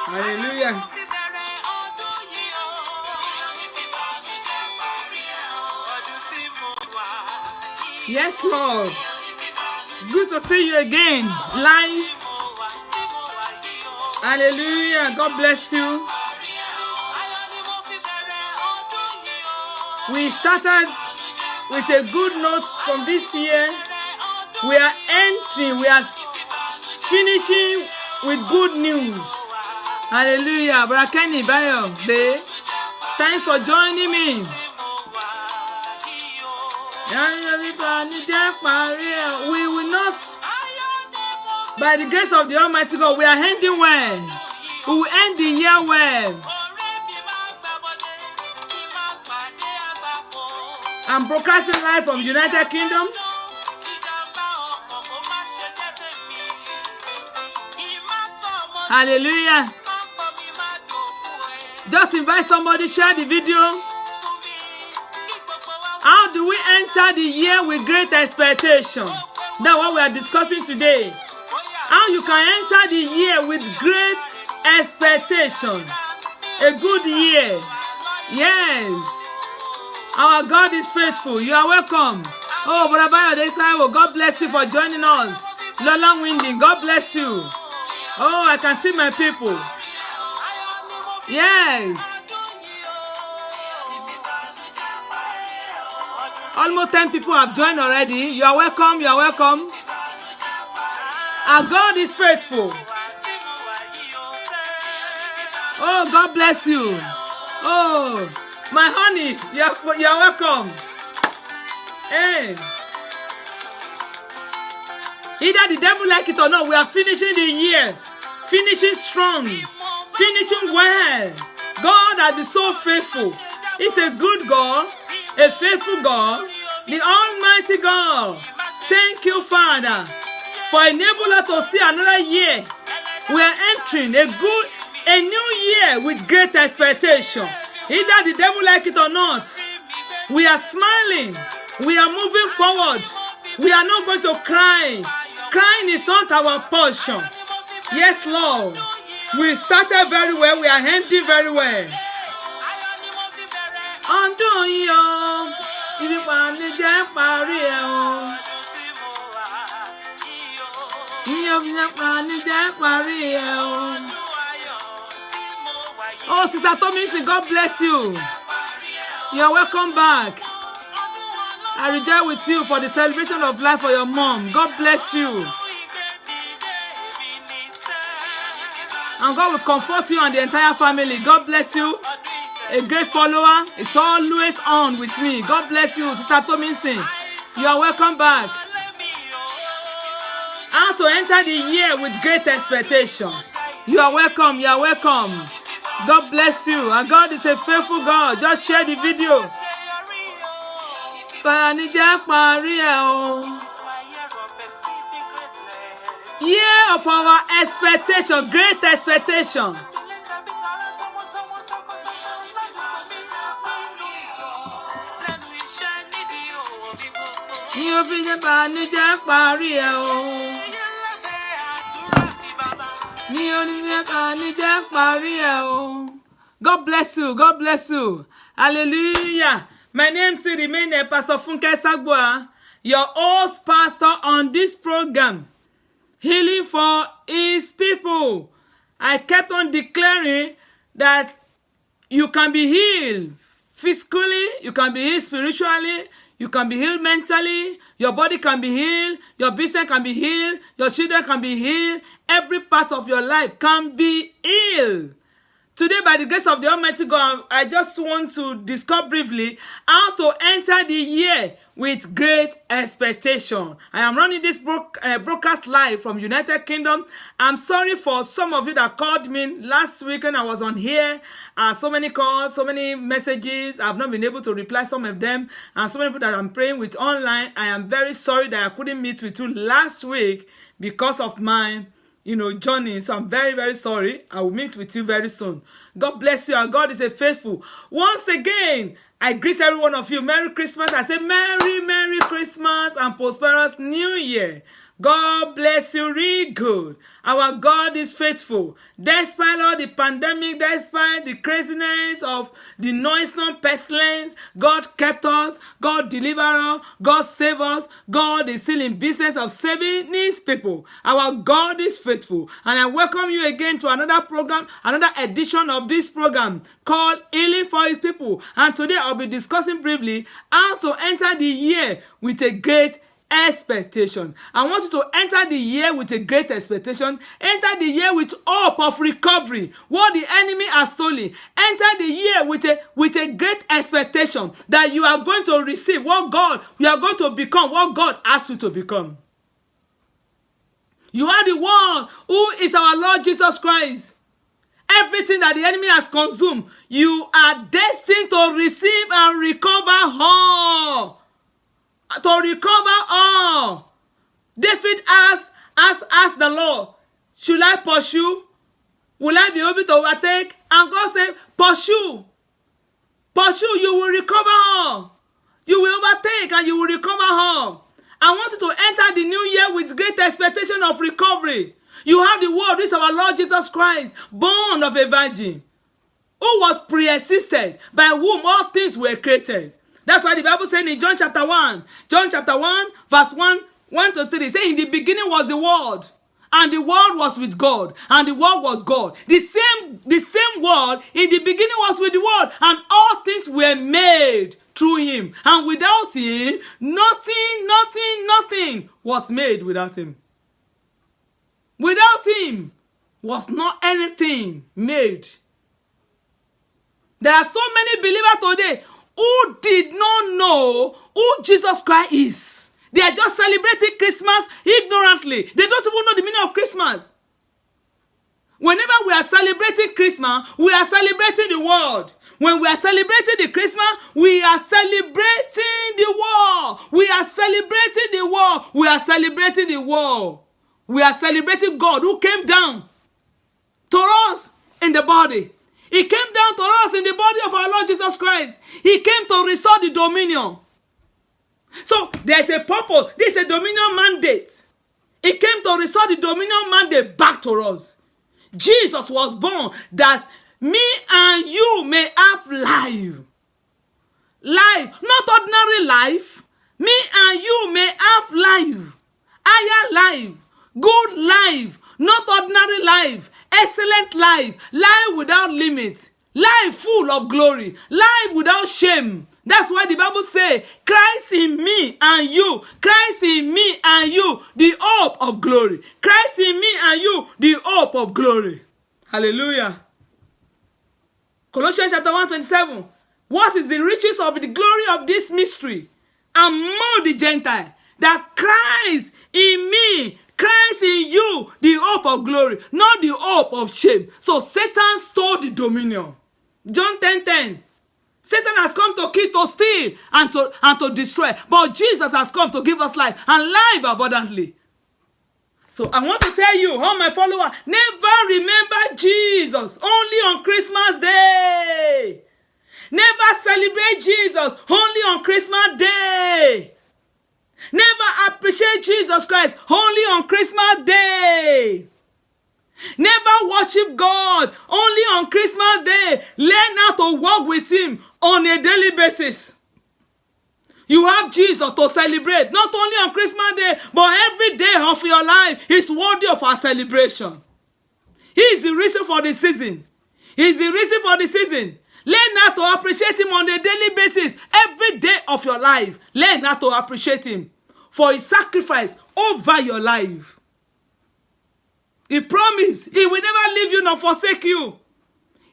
Hallelujah. Yes, Lord. Good to see you again, live. Hallelujah. God bless you. We started with a good note from this year. We are entering, we are finishing with good news. Hallelujah. Brother Kenny Bayo, thanks for joining me. We will not, by the grace of the Almighty God, we are ending well. We will end the year well. I'm broadcasting live from United Kingdom. Hallelujah. Just invite somebody, share the video. How do we enter the year with great expectation? That's what we are discussing today. How you can enter the year with great expectation. A good year. Yes. Our God is faithful. You are welcome. Oh, Brother Bayo, God bless you for joining us. Lola Winding, God bless you. Oh, I can see my people. Yes. Almost 10 people have joined already. You are welcome. You are welcome. Our God is faithful. Oh, God bless you. Oh, my honey, you are welcome. Hey. Either the devil like it or not, we are finishing the year. Finishing strong. Finishing well. God has been so faithful. He's a good God. A faithful God, the Almighty God. Thank you, Father, for enabling us to see another year. We are entering a new year with great expectation. Either the devil like it or not, we are smiling. We are moving forward. We are not going to cry. Crying is not our portion. Yes, Lord. We started very well. We are ending very well. Ọdún yìí o, ìbípanijẹ́ parí ẹ̀ o. Ìbípanijẹ́ parí ẹ̀ o. Oh, Sister Tominsin, God bless you. You are welcome back. I rejoice with you for the celebration of life for your mom. God bless you. And God will comfort you and the entire family. God bless you. A great follower is always on with me. God bless you, Sister Tominsin. You are welcome back. How to enter the year with great expectation. You are welcome. You are welcome. God bless you. And God is a faithful God. Just share the video. Year of our expectation, great expectation. God bless you. God bless you. Hallelujah. My name still remains Pastor Funke Sagboa, your host pastor on this program, Healing for His People. I kept on declaring that you can be healed physically, you can be healed spiritually, you can be healed mentally, your body can be healed, your business can be healed, your children can be healed, every part of your life can be healed. Today, by the grace of the Almighty God, I just want to discuss briefly how to enter the year with great expectation. I am running this broadcast live from United Kingdom. I'm sorry for some of you that called me last weekend. I was on here. So many calls, so many messages. I've not been able to reply some of them. And so many people that I'm praying with online. I am very sorry that I couldn't meet with you last week because of my journey. So I'm very, very sorry. I will meet with you very soon. God bless you. Our God is a faithful. Once again, I greet every one of you. Merry Christmas. I say Merry, Merry Christmas and prosperous New Year. God bless you real good. Our God is faithful. Despite all the pandemic, despite the craziness of the noisome pestilence, God kept us. God delivered us. God saved us. God is still in business of saving His people. Our God is faithful. And I welcome you again to another program, another edition of this program called Healing for His People. And today I'll be discussing briefly how to enter the year with a great expectation. I want you to enter the year with a great expectation. Enter the year with hope of recovery. What the enemy has stolen. Enter the year with a great expectation that you are going to receive you are going to become what God asked you to become. You are the one who is our Lord Jesus Christ. Everything that the enemy has consumed, you are destined to receive and recover all. To recover all. David asked the Lord, should I pursue? Will I be able to overtake? And God said, pursue. Pursue, you will recover all. You will overtake and you will recover all. I want you to enter the new year with great expectation of recovery. You have the word, this is our Lord Jesus Christ, born of a virgin, who was pre-existed, by whom all things were created. That's why the Bible says in John chapter 1, verse 1 to 3, it says, in the beginning was the Word, and the Word was with God, and the Word was God. The same Word in the beginning was with the Word, and all things were made through Him. And without Him, nothing was made without Him. Without Him was not anything made. There are so many believers today who did not know who Jesus Christ is. They are just celebrating Christmas ignorantly. They don't even know the meaning of Christmas. Whenever we are celebrating Christmas, we are celebrating the world. When we are celebrating the Christmas, we are celebrating the war. We are celebrating the war. We are celebrating the war. We are celebrating God who came down to us in the body. He came down to us in the body of our Lord Jesus Christ. He came to restore the dominion. So there's a purpose. This is a dominion mandate. He came to restore the dominion mandate back to us. Jesus was born that me and you may have life. Life, not ordinary life. Me and you may have life. Higher life. Good life. Not ordinary life. Excellent life. Life without limits. Life full of glory. Life without shame. That's why the Bible says, Christ in me and you. Christ in me and you. The hope of glory. Christ in me and you. The hope of glory. Hallelujah. Colossians chapter 1:27. What is the riches of the glory of this mystery among the Gentiles? That Christ in me, Christ in you, the hope of glory, not the hope of shame. So Satan stole the dominion. John 10:10. Satan has come to kill, to steal, and to destroy. But Jesus has come to give us life, and life abundantly. So I want to tell you, all my followers, never remember Jesus only on Christmas Day. Never celebrate Jesus only on Christmas Day. Never appreciate Jesus Christ only on Christmas Day. Never worship God only on Christmas Day. Learn how to walk with Him on a daily basis. You have Jesus to celebrate, not only on Christmas Day, but every day of your life is worthy of our celebration. He is the reason for the season. He is the reason for the season. Learn how to appreciate Him on a daily basis. Every day of your life, learn how to appreciate Him for His sacrifice over your life. He promised He will never leave you nor forsake you.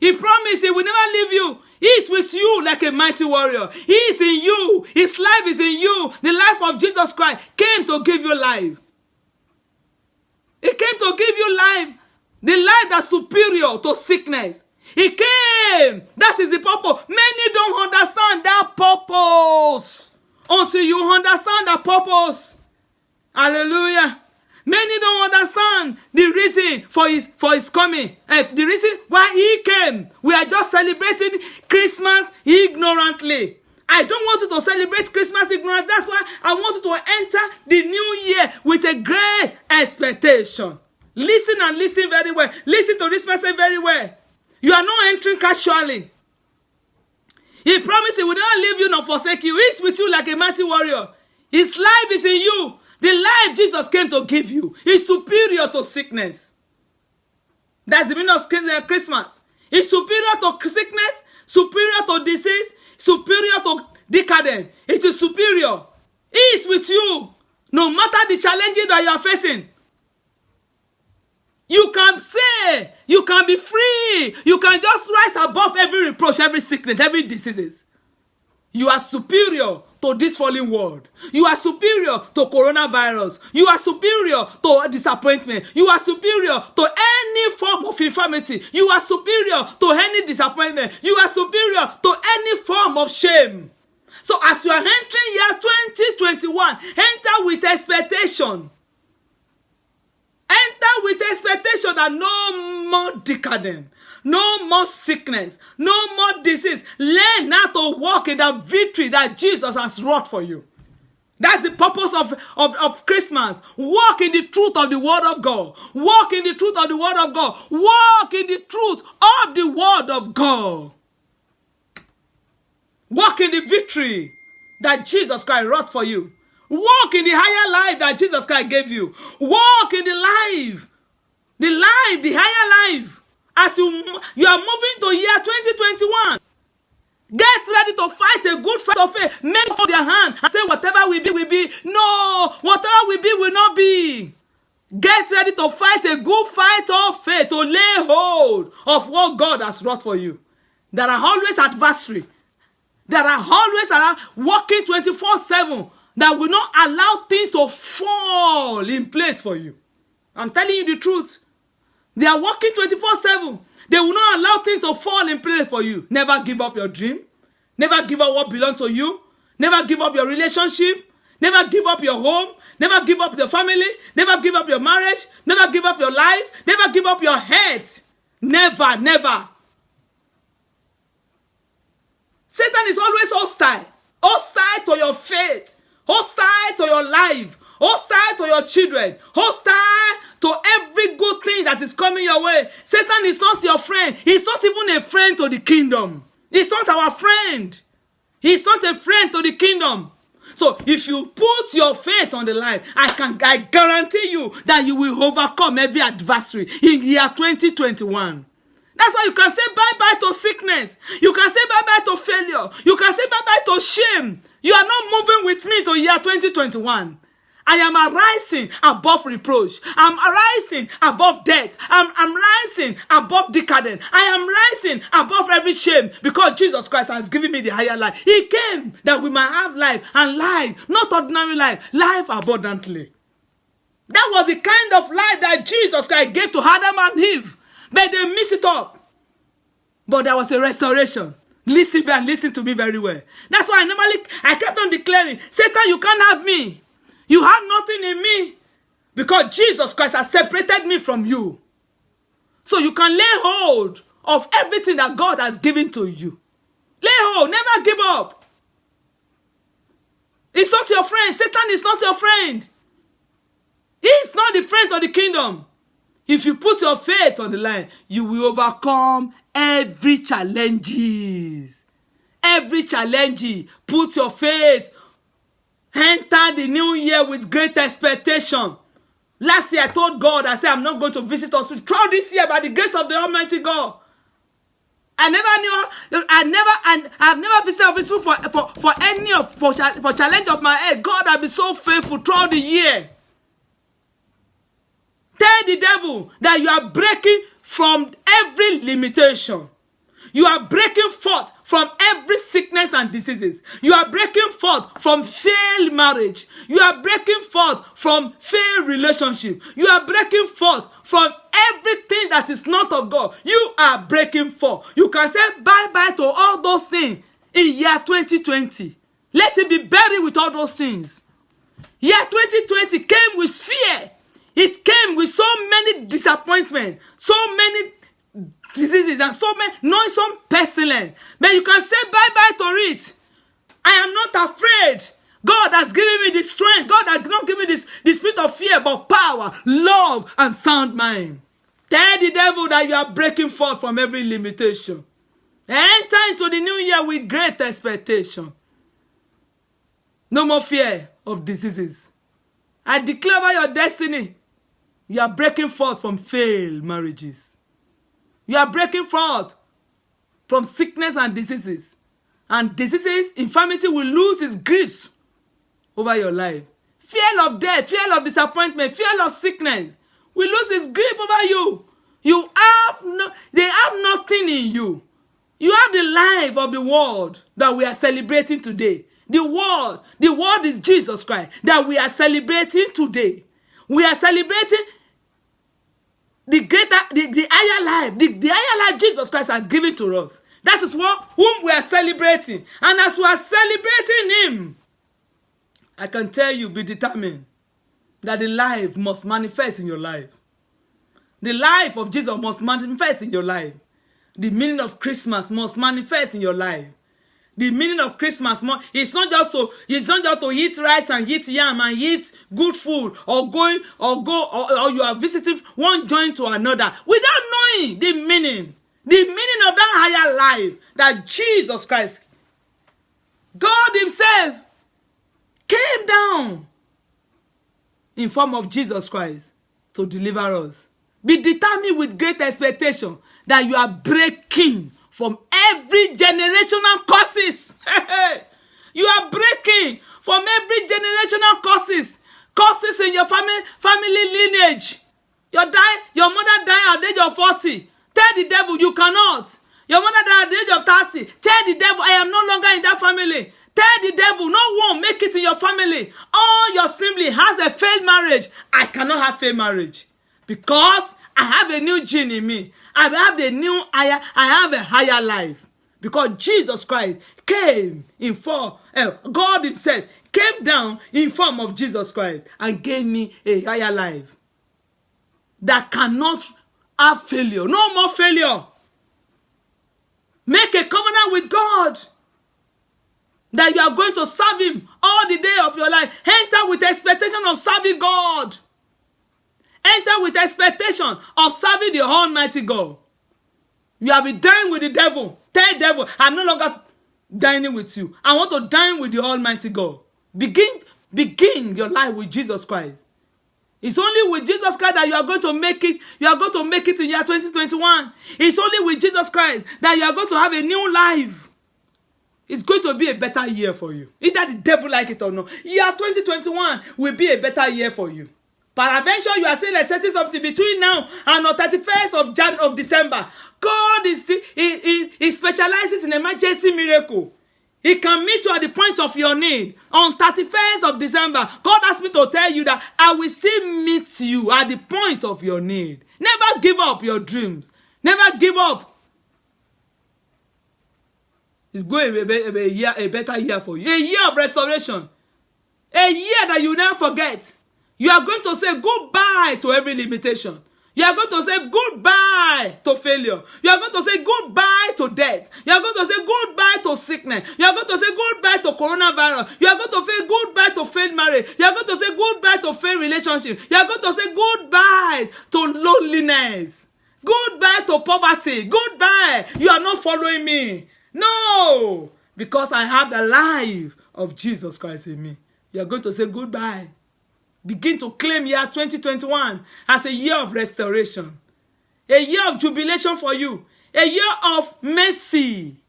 He promised He will never leave you. He is with you like a mighty warrior. He is in you. His life is in you. The life of Jesus Christ came to give you life. He came to give you life. The life that's superior to sickness. He came. That is the purpose. Many don't understand that purpose. Until you understand that purpose. Hallelujah. Many don't understand the reason for his coming. The reason why He came. We are just celebrating Christmas ignorantly. I don't want you to celebrate Christmas ignorant. That's why I want you to enter the new year with a great expectation. Listen and listen very well. Listen to this message very well. You are not entering casually. He promised he will not leave you nor forsake you. He's with you like a mighty warrior. His life is in you. The life Jesus came to give you is superior to sickness. That's the meaning of Christmas. It's superior to sickness, superior to disease, superior to decadence. It is superior. He is with you. No matter the challenges that you are facing. You can say, you can be free. You can just rise above every reproach, every sickness, every disease. You are superior to this fallen world. You are superior to coronavirus. You are superior to disappointment. You are superior to any form of infirmity. You are superior to any disappointment. You are superior to any form of shame. So as you are entering year 2021, enter with expectation. Enter with expectation that no more decadence, no more sickness, no more disease. Learn how to walk in the victory that Jesus has wrought for you. That's the purpose of Christmas. Walk in the truth of the Word of God. Walk in the truth of the Word of God. Walk in the truth of the Word of God. Walk in the victory that Jesus Christ wrought for you. Walk in the higher life that Jesus Christ gave you. Walk in the higher life. As you are moving to year 2021, get ready to fight a good fight of faith. Make for their hand and say, whatever will be, will be. No, whatever will be, will not be. Get ready to fight a good fight of faith, to lay hold of what God has wrought for you. There are always adversaries. There are always around working 24/7 that will not allow things to fall in place for you. I'm telling you the truth. They are working 24/7. They will not allow things to fall in place for you. Never give up your dream. Never give up what belongs to you. Never give up your relationship. Never give up your home. Never give up your family. Never give up your marriage. Never give up your life. Never give up your health. Never, never. Satan is always hostile. Hostile to your faith. Hostile to your life. Hostile to your children. Hostile to every good thing that is coming your way. Satan is not your friend. He's not even a friend to the kingdom. He's not our friend. He's not a friend to the kingdom. So if you put your faith on the line, I guarantee you that you will overcome every adversary in year 2021. That's why you can say bye-bye to sickness. You can say bye-bye to failure. You can say bye-bye to shame. You are not moving with me to year 2021. I am arising above reproach. I'm arising above death. I'm rising above decadence. I am rising above every shame because Jesus Christ has given me the higher life. He came that we might have life, and life, not ordinary life, life abundantly. That was the kind of life that Jesus Christ gave to Adam and Eve. But they mix it up. But there was a restoration. Listen to me very well. That's why I kept on declaring, Satan, you can't have me. You have nothing in me. Because Jesus Christ has separated me from you. So you can lay hold of everything that God has given to you. Lay hold. Never give up. It's not your friend. Satan is not your friend. He is not the friend of the kingdom. If you put your faith on the line, you will overcome every challenges. Every challenge. Put your faith. Enter the new year with great expectation. Last year I told God, I said, I'm not going to visit hospital. Throughout this year, by the grace of the Almighty God. I've never visited hospital for challenge of my head. God, I've been so faithful throughout the year. Tell the devil that you are breaking from every limitation. You are breaking forth from every sickness and diseases. You are breaking forth from failed marriage. You are breaking forth from failed relationship. You are breaking forth from everything that is not of God. You are breaking forth. You can say bye-bye to all those things in year 2020. Let it be buried with all those things. Year 2020 came with fear. It came with so many disappointments, so many diseases, and so many noisome pestilence. But you can say bye-bye to it. I am not afraid. God has given me the strength. God has not given me the spirit of fear, but power, love, and sound mind. Tell the devil that you are breaking forth from every limitation. Enter into the new year with great expectation. No more fear of diseases. I declare over your destiny, you are breaking forth from failed marriages. You are breaking forth from sickness and diseases. And diseases, infirmity will lose its grips over your life. Fear of death, fear of disappointment, fear of sickness will lose its grip over you. They have nothing in you. You have the life of the world that we are celebrating today. The world is Jesus Christ that we are celebrating today. We are celebrating the higher life, the higher life Jesus Christ has given to us. That is whom we are celebrating. And as we are celebrating him, I can tell you, be determined that the life must manifest in your life. The life of Jesus must manifest in your life. The meaning of Christmas must manifest in your life. The meaning of Christmas, it's not just to eat rice and eat yam and eat good food or you are visiting one joint to another without knowing the meaning of that higher life that Jesus Christ, God himself, came down in form of Jesus Christ to deliver us. Be determined with great expectation that you are breaking from every generational curses. You are breaking from every generational curses. Curses in your family lineage. Your mother died at the age of 40. Tell the devil you cannot. Your mother died at the age of 30. Tell the devil I am no longer in that family. Tell the devil no one make it in your family. All your sibling has a failed marriage. I cannot have failed marriage because I have a new gene in me. I have a higher life. Because Jesus Christ came in form, God himself came down in form of Jesus Christ and gave me a higher life that cannot have failure. No more failure. Make a covenant with God that you are going to serve him all the day of your life. Enter with expectation of serving God. Enter with expectation of serving the Almighty God. You have been dining with the devil. Tell the devil, I'm no longer dining with you. I want to dine with the Almighty God. Begin your life with Jesus Christ. It's only with Jesus Christ that you are going to make it. You are going to make it in year 2021. It's only with Jesus Christ that you are going to have a new life. It's going to be a better year for you. Either the devil like it or not. Year 2021 will be a better year for you. Peradventure, you are still expecting something between now and the 31st of December. God he specializes in emergency miracle. He can meet you at the point of your need. On 31st of December, God asked me to tell you that I will still meet you at the point of your need. Never give up your dreams. Never give up. It's going to be a better year for you. A year of restoration. A year that you will never forget. You are going to say goodbye to every limitation. You are going to say goodbye to failure. You are going to say goodbye to death. You are going to say goodbye to sickness. You are going to say goodbye to coronavirus. You are going to say goodbye to failed marriage. You are going to say goodbye to failed relationship. You are going to say goodbye to loneliness. Goodbye to poverty. Goodbye. You are not following me. No. Because I have the life of Jesus Christ in me. You are going to say goodbye. Begin to claim year 2021 as a year of restoration. A year of jubilation for you. A year of mercy.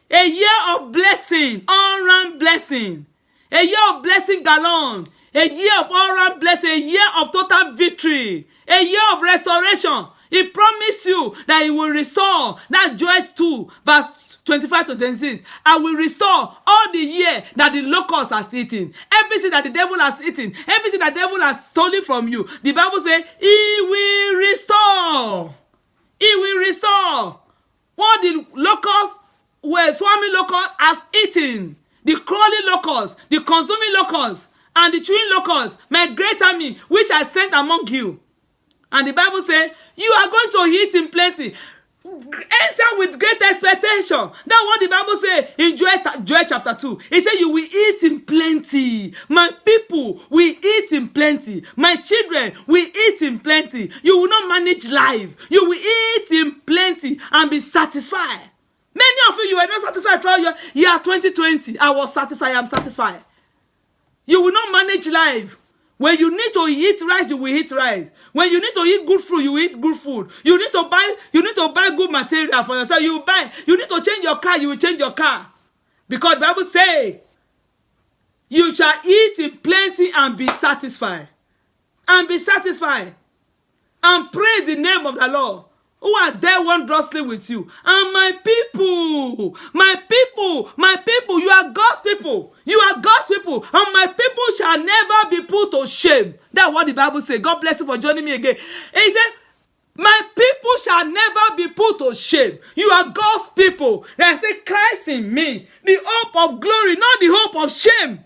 A year of blessing. All-round blessing. A year of blessing galore. A year of all-round blessing. A year of total victory. A year of restoration. He promised you that he will restore. That's Joel 2 verse 25 to 26. I will restore all the year that the locust has eaten. Everything that the devil has eaten. Everything that the devil has stolen from you. The Bible says, he will restore. He will restore. What the locusts, where swarming locusts has eaten. The crawling locusts, the consuming locusts, and the chewing locusts, my great army, which I sent among you. And the Bible says, you are going to eat in plenty. Enter with great expectation. That's what the Bible says in Joel chapter 2. It says, you will eat in plenty. My people will eat in plenty. My children will eat in plenty. You will not manage life. You will eat in plenty and be satisfied. Many of you were not satisfied throughout your year 2020. I was satisfied. I am satisfied. You will not manage life. When you need to eat rice, you will eat rice. When you need to eat good food, you will eat good food. You need to buy good material for yourself. You need to change your car, you will change your car. Because the Bible says, you shall eat in plenty and be satisfied. And be satisfied. And praise the name of the Lord, who are there wondrously with you. And my people, you are God's people. You are God's people. And my people shall never be put to shame. That's what the Bible says. God bless you for joining me again. He said, my people shall never be put to shame. You are God's people. They say, Christ in me, the hope of glory, not the hope of shame.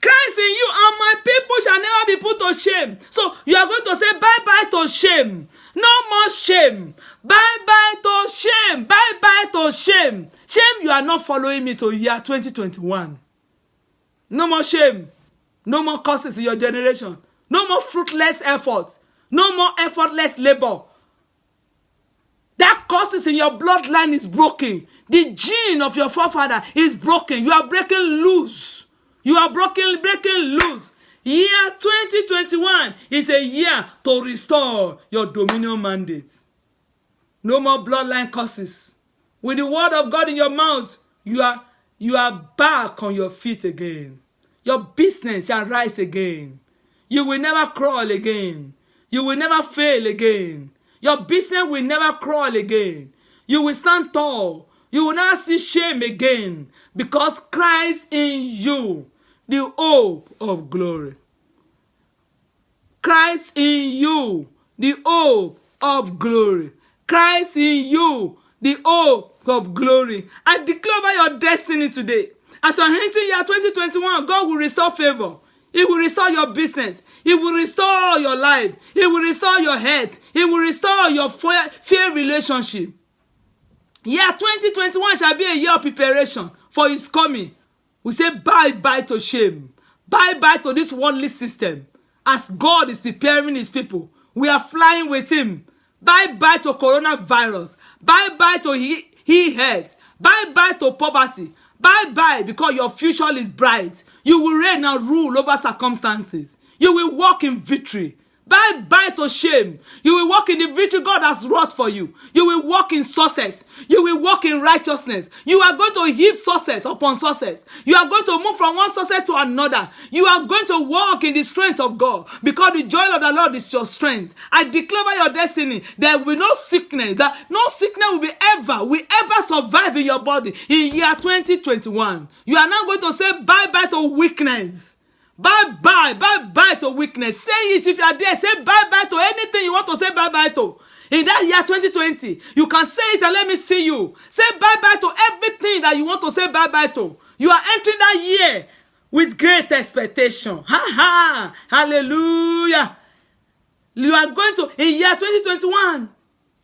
Christ in you, and my people shall never be put to shame. So you are going to say bye-bye to shame. No more shame. Bye-bye to shame. Bye-bye to shame. Shame, you are not following me to year 2021. No more shame. No more curses in your generation. No more fruitless effort. No more effortless labor. That curses in your bloodline is broken. The gene of your forefather is broken. You are breaking loose. You are breaking loose. Year 2021 is a year to restore your dominion mandate. No more bloodline curses. With the word of God in your mouth, you are back on your feet again. Your business shall rise again. You will never crawl again. You will never fail again. Your business will never crawl again. You will stand tall. You will not see shame again, because Christ in you, the hope of glory. Christ in you, the hope of glory. Christ in you, the hope of glory. I declare over your destiny today. As you're entering year 2021, God will restore favor. He will restore your business. He will restore your life. He will restore your health. He will restore your fair relationship. Year 2021 shall be a year of preparation for his coming. We say bye-bye to shame. Bye-bye to this worldly system. As God is preparing his people, we are flying with him. Bye-bye to coronavirus. Bye-bye to he health. Bye-bye to poverty. Bye-bye, because your future is bright. You will reign and rule over circumstances. You will walk in victory. Bye-bye to shame. You will walk in the victory God has wrought for you. You will walk in success. You will walk in righteousness. You are going to heap success upon success. You are going to move from one success to another. You are going to walk in the strength of God, because the joy of the Lord is your strength. I declare by your destiny, there will be no sickness. That no sickness will ever survive in your body in year 2021. You are now going to say bye-bye to weakness. Bye-bye, bye-bye to weakness. Say it if you are there. Say bye-bye to anything you want to say bye-bye to. In that year 2020, you can say it and let me see you. Say bye-bye to everything that you want to say bye-bye to. You are entering that year with great expectation. Ha-ha! Hallelujah! You are going to, in year 2021,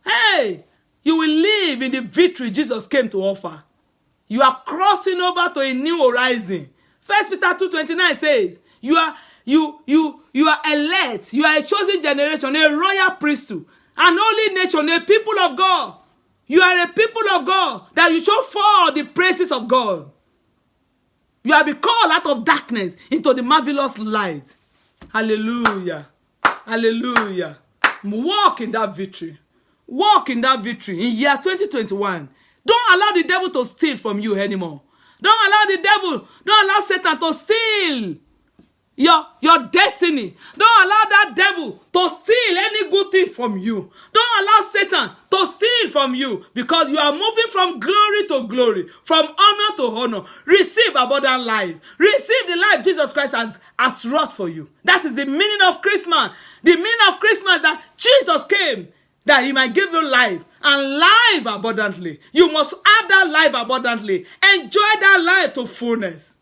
hey, you will live in the victory Jesus came to offer. You are crossing over to a new horizon. 1 Peter 2:29 says, you are elect, you are a chosen generation, a royal priesthood, an holy nation, a people of God. You are a people of God, that you show forth the praises of God. You have been called out of darkness into the marvelous light. Hallelujah. Hallelujah. Walk in that victory. Walk in that victory in year 2021. Don't allow the devil to steal from you anymore. Don't allow Satan to steal your destiny. Don't allow that devil to steal any good thing from you. Don't allow Satan to steal from you, because you are moving from glory to glory, from honor to honor. Receive abundant life. Receive the life Jesus Christ has wrought for you. That is the meaning of Christmas. The meaning of Christmas, that Jesus came that he might give you life, and life abundantly. You must have that life abundantly. Enjoy that life to fullness.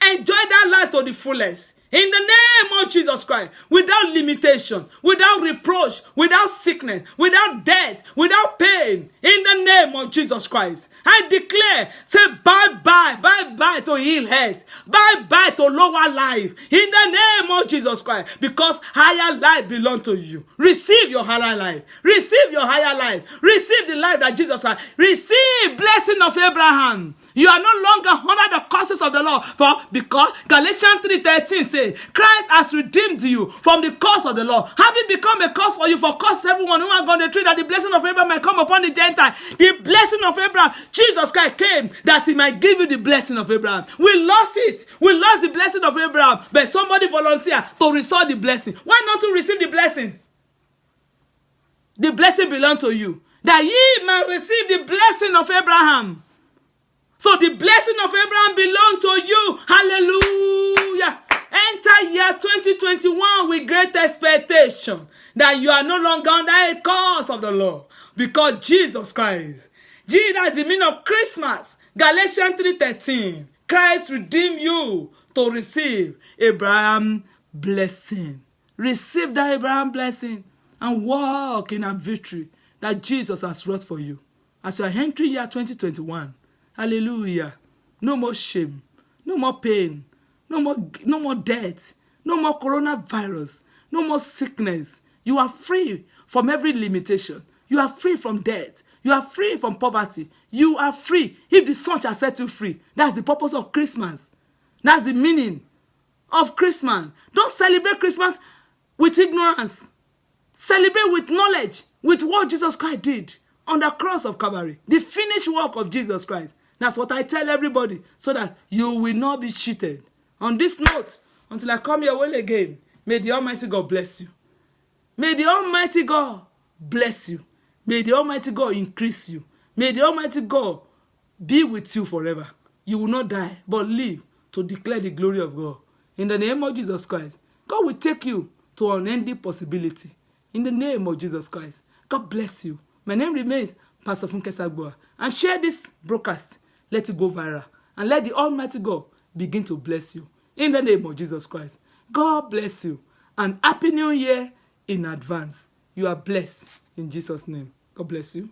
Enjoy that life to the fullest. In the name of Jesus Christ, without limitation, without reproach, without sickness, without death, without pain, in the name of Jesus Christ, I declare, say bye-bye, bye-bye to ill health, bye-bye to lower life, in the name of Jesus Christ, because higher life belongs to you. Receive your higher life. Receive your higher life. Receive the life that Jesus Christ. Receive blessing of Abraham. You are no longer under the curses of the law, for because Galatians 3:13 says, Christ has redeemed you from the curse of the law, having become a curse for you, for curse everyone who has gone the tree, that the blessing of Abraham might come upon the Gentile. The blessing of Abraham, Jesus Christ came that he might give you the blessing of Abraham. We lost it. We lost the blessing of Abraham, but somebody volunteered to restore the blessing. Why not to receive the blessing? The blessing belongs to you, that ye might receive the blessing of Abraham. So the blessing of Abraham belongs to you. Hallelujah. Enter year 2021 with great expectation that you are no longer under a curse of the law, because Jesus Christ, Jesus is the meaning of Christmas. Galatians 3:13. Christ redeemed you to receive Abraham's blessing. Receive that Abraham blessing and walk in a victory that Jesus has wrought for you. As you are entering year 2021, hallelujah. No more shame, no more pain, no more death, no more coronavirus, no more sickness. You are free from every limitation. You are free from death. You are free from poverty. You are free. If the Son shall set you free, that's the purpose of Christmas. That's the meaning of Christmas. Don't celebrate Christmas with ignorance. Celebrate with knowledge, with what Jesus Christ did on the cross of Calvary, the finished work of Jesus Christ. That's what I tell everybody, so that you will not be cheated. On this note, until I come your way again, may the Almighty God bless you. May the Almighty God bless you. May the Almighty God increase you. May the Almighty God be with you forever. You will not die, but live to declare the glory of God. In the name of Jesus Christ, God will take you to unending possibility. In the name of Jesus Christ, God bless you. My name remains Pastor Funke Sagbua. And share this broadcast. Let it go viral. And let the Almighty God begin to bless you. In the name of Jesus Christ. God bless you. And Happy New Year in advance. You are blessed in Jesus' name. God bless you.